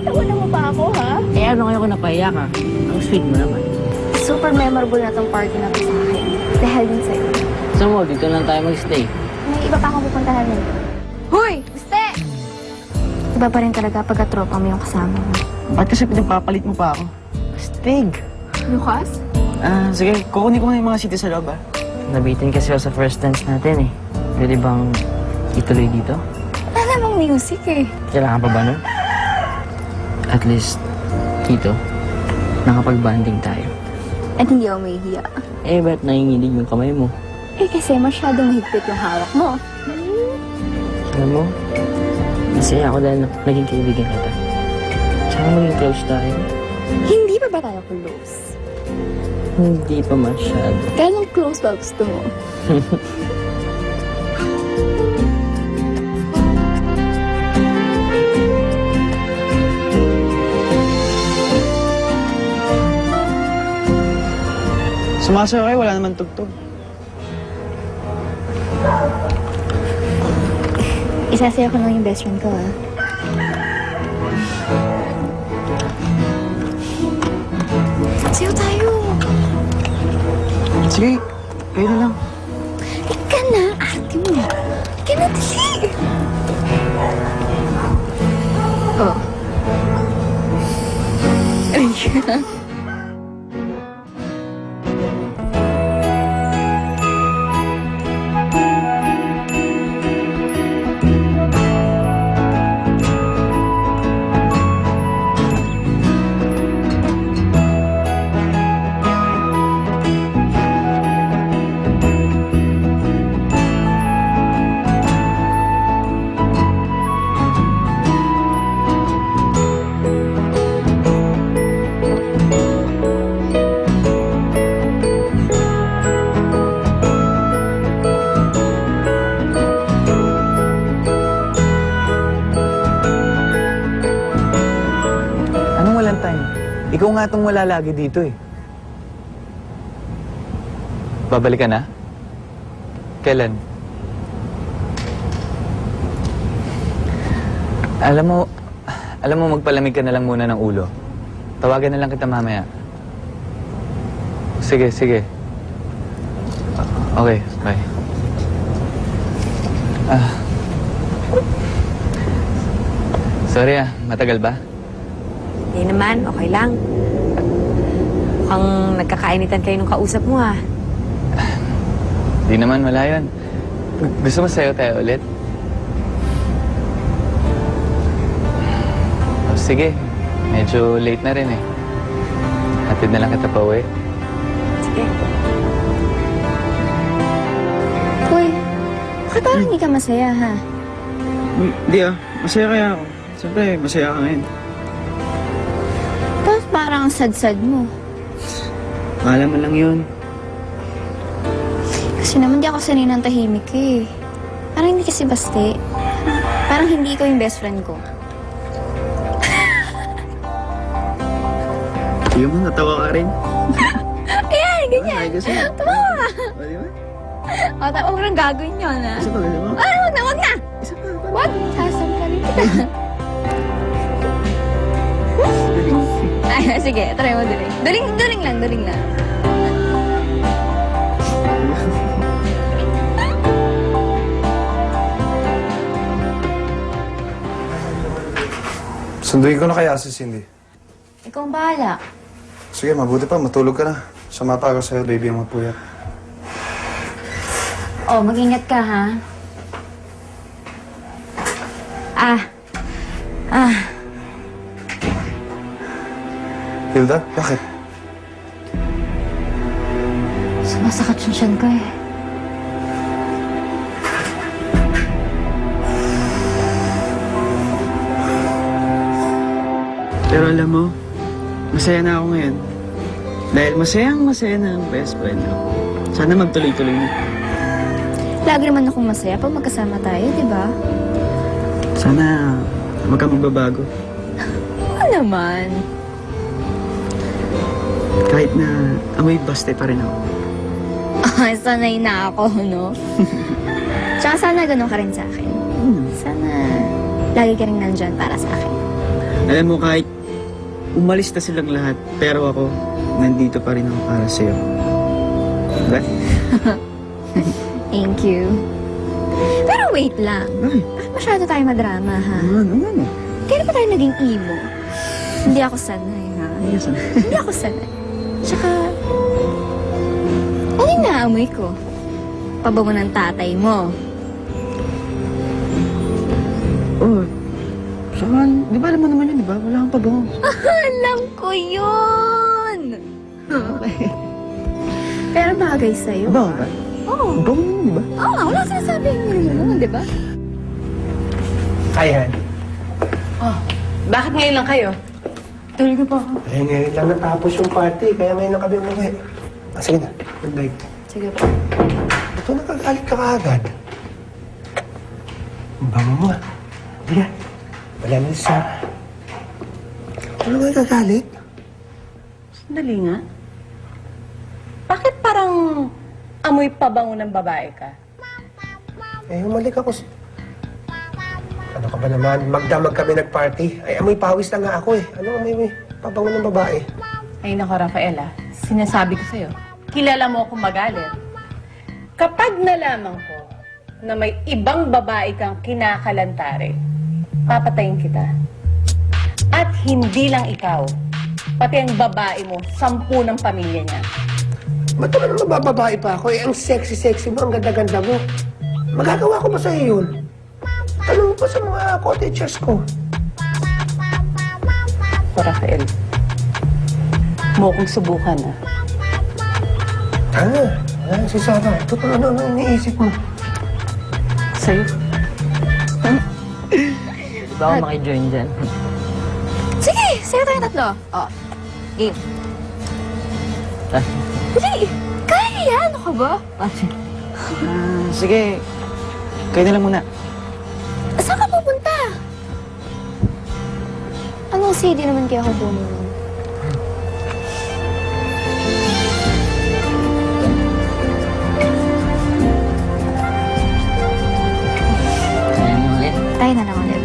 Tatawanan mo pa ako, ha? Eh ano kayo kung napahiya ka? Ang sweet mo naman. Super memorable na tong party na to sa akin. Dahil din sa'yo. Gusto mo, dito lang tayo mag-stay. May iba pa akong pupuntahan eh. Hoy! Guste! Iba pa rin talaga pagka-tropa mo yung kasama mo. Ba't kasi pinagpapalit mo pa ako? Astig! Lucas? Sige, kukunin ko nga yung mga city sa loob, Nabitin kasi ako sa first dance natin, eh. Pwede bang ituloy dito? Wala namang music eh. Kailangan pa ba nun? At least, dito, nakapag-banding tayo. At hindi ako mahihiya. Eh, ba't nanginginig yung kamay mo? Eh kasi masyadong mahigpit yung hawak mo. Alam mo, masaya ako dahil naging kaibigan kita. Tsaka maging close tayo. Hindi pa ba tayo close? Hindi pa masyado. Kailan close ba gusto mo? Sumasayo kayo, wala naman tugtog. Isasayaw ko lang yung best friend ko, ah. Sayaw tayo. Sige, kayo na lang. Ika na, ate mo. Ika na, dali. Oh. Ay, Anong walang time? Ikaw nga itong wala lagi dito, eh. Babalik ka na? Kailan? Alam mo, magpalamig ka na lang muna ng ulo. Tawagan na lang kita mamaya. Sige, sige. Okay, bye. Sorry matagal ba? Hindi naman, okay lang. Mukhang nagkakainitan kayo nung kausap mo, ha? Di naman, wala yun. Gusto mo sayo tayo ulit? Oh, sige, medyo late na rin eh. Hatid na lang kita pa uwi. Sige. Uy, bakit parang hindi ka masaya, ha? Hindi masaya kaya ako. Siyempre, masaya ka ngayon. Tapos parang ang sad-sad mo. Akala mo lang yun. Kasi naman di ako sanay ng tahimik eh. Parang hindi kasi baste. Parang hindi ko yung best friend ko. Hindi mo, natawa ka rin. Ayan, ganyan. Ay, gusto mo. Tumawa. O, di ba? O, huwag nang gagawin yun, ha? Isa pa, gusto mo? Ah, wag na, wag na! Isa pa. What? Sasamparin kita. Ay, sige, try mo duling. Duling lang, duling lang. Sunduin ko na kaya si Cindy. Ikaw ang bahala. Sige, mabuti pa. Matulog ka na. Sama pa ako sa'yo, baby, ang mapuyat. Oh, mag-ingat ka, ha? Hilda, bakit? Sumasakit yung tiyan ko, eh. Pero alam mo, masaya na ako ngayon. Dahil masaya na ang best friend ko. Sana magtuloy-tuloy na. Lagi naman akong masaya pag magkasama tayo, di ba? Sana wag ka magbabago. Oo naman. Kahit na amoy baste pa rin ako. Ay, sanay na ako, no? Tsaka sana ganun ka rin sa akin. Sana lagi ka rin nandyan para sa akin. Alam mo, kahit umalis na silang lahat, pero ako, nandito pa rin ako para sa'yo. Diba? Thank you. Pero wait lang. Ay, Bakit masyado tayo madrama, ha? ano? Kailan pa tayo naging emo? Hindi ako sanay, ha? Yes, Hindi ako sanay. Tsaka, ano yung naamoy ko? Pabango ng tatay mo. Oh, saka, di ba alam mo naman yun, di ba? Wala kang pabango. Alam ko yun! Pero bagay sa'yo. Bango ba? Oo. Bango yun, di ba? Oo, wala sinasabi yung di ba? Ayan. Bakit ngayon lang kayo? Tulog pa ako. Eh, ngayon lang natapos yung party, kaya ngayon lang kami umuwi. Ah, sige na, good night. Sige po. Ito nakagalit ka kaagad. Ang bango mo ah. Hindi wala na si Sarah. Ano nga nagagalit? Sandali nga. Bakit parang amoy pabango ng babae ka? Eh, humalik ako sa... Ano ka ba naman? Magdamag kami nag-party. Ay, amoy pawis na nga ako eh. Ano amoy pabango ng babae? Ay nako, Rafaela, sinasabi ko sa'yo, kilala mo akong magalit. Kapag nalaman ko na may ibang babae kang kinakalantare, papatayin kita. At hindi lang ikaw, pati ang babae mo, 10 ng pamilya niya. Ba't naman mabababae pa ako? Eh, ang sexy-sexy mo, ang ganda-ganda mo. Magagawa ko ba sa'yo yun? Tanong mo pa sa mga cottagers ko. Ko, Rafael, mo kong subukan Wala si Sarah. Totoo ano iniisip mo? Sa'yo? Di ba ako makijoin dyan? Sige, sa'yo tayong tatlo. Oh, game. Ah, Hindi, kaya yan. Ano ka ba? Sige, kayo na lang muna. Saan ka pupunta? Anong CD naman kaya ako bumili? Ayan mo ulit. Tayo na lang ulit.